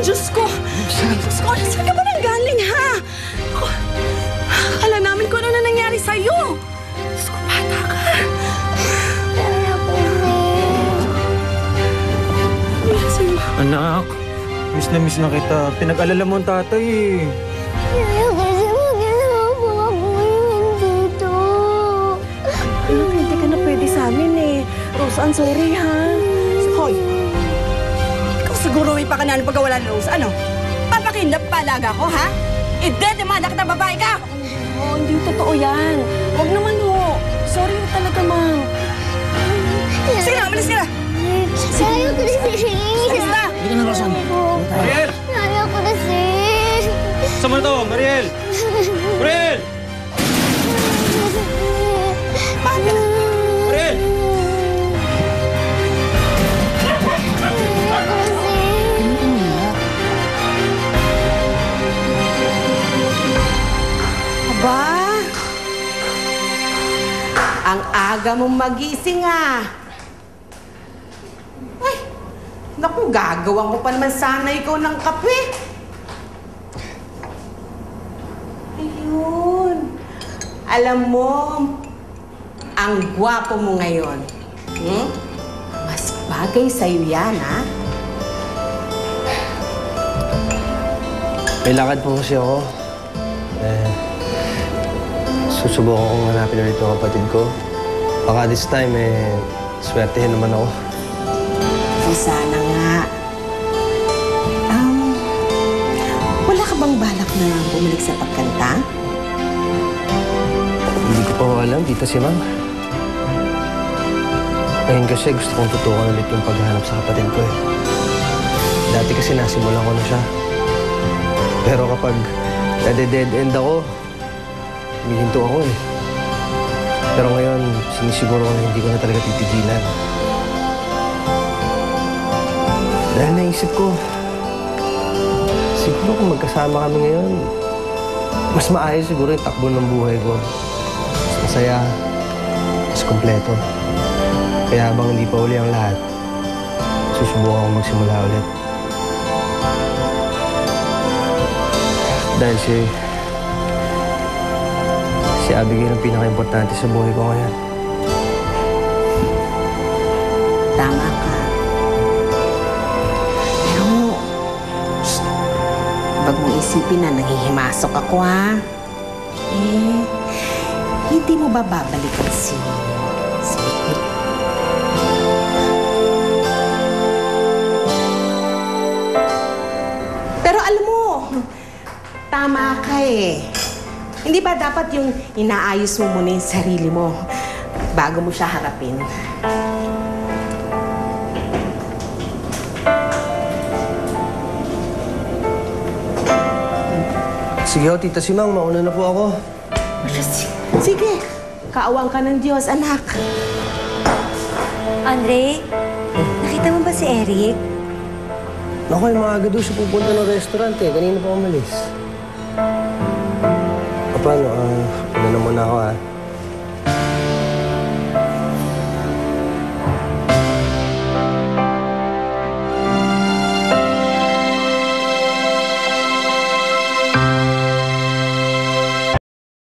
Diyos ko! Diyos ko, saan ka ba nanggaling, ha? Ako, akala namin kung ano na nangyari sa'yo. Diyos ko, bata ka. Kaya po, Anak, miss na kita. Pinag-alala mo ang tatay eh. Kaya kasi mag-alawa po ako ngayon dito. Hindi ka na pwede sa amin eh. Rose, I'm sorry, ha? Hoy, ikaw siguro may pakanan pagka wala Rose. Ano? Papakindap palaga ko, ha? Idedemanda kita babae ka! Oh, hindi totoo yan. Huwag naman ho. Sorry ho talaga, ma'am. Sige na, umalis ka na! Kaya ko na si... Alis na! Hindi ka na, Rosan. Mariel! Kaya ko na si... Sama na to, Mariel! Mariel! Bakit ka na? Mariel! Aba, ang aga mong magising ah. Ay, naku, gagawan ko pa naman sana ikaw ng kape. Ayun. Alam mo, ang gwapo mo ngayon. Mas bagay sa'yo yan, ha? May lakad po kasi ako. Susubukan kong hanapin ulit yung kapatid ko. Baka this time, swertehin naman ako. Ay, sana nga. Wala ka bang balak na bumalik sa pagkanta? Hindi ko pa alam, Tita Simang. Ngayon kasi gusto kong tutukan ulit yung paghahanap sa kapatid ko eh. Dati kasi nasimulan ko na siya. Pero kapag nade-dead end ako, humihinto ako eh. Pero ngayon, sinisiguro ko na hindi ko na talaga titigilan. Dahil naisip ko, siguro kung magkasama kami ngayon, mas maayos siguro yung takbo ng buhay ko. Mas masaya, mas kompleto. Kaya habang hindi pa uli ang lahat, susubukan ko magsimula ulit. Dahil si Abigail ang pinaka-importante sa buhay ko ngayon. Tama ka. Pero, wag mong isipin na nanghihimasok ako, ha? Hindi mo ba babalikan si Vicky? Pero alam mo, tama ka eh. Hindi ba dapat yung inaayos mo muna yung sarili mo bago mo siya harapin? Sige ho, Tita Simang, mauna na po ako. Sige, kaawang ka ng Diyos, anak. Andre, nakita mo ba si Eric? Naku, yung maaga doon siya pupunta ng restaurant eh. Kanina pa umalis. Paano? Ano naman ako ah.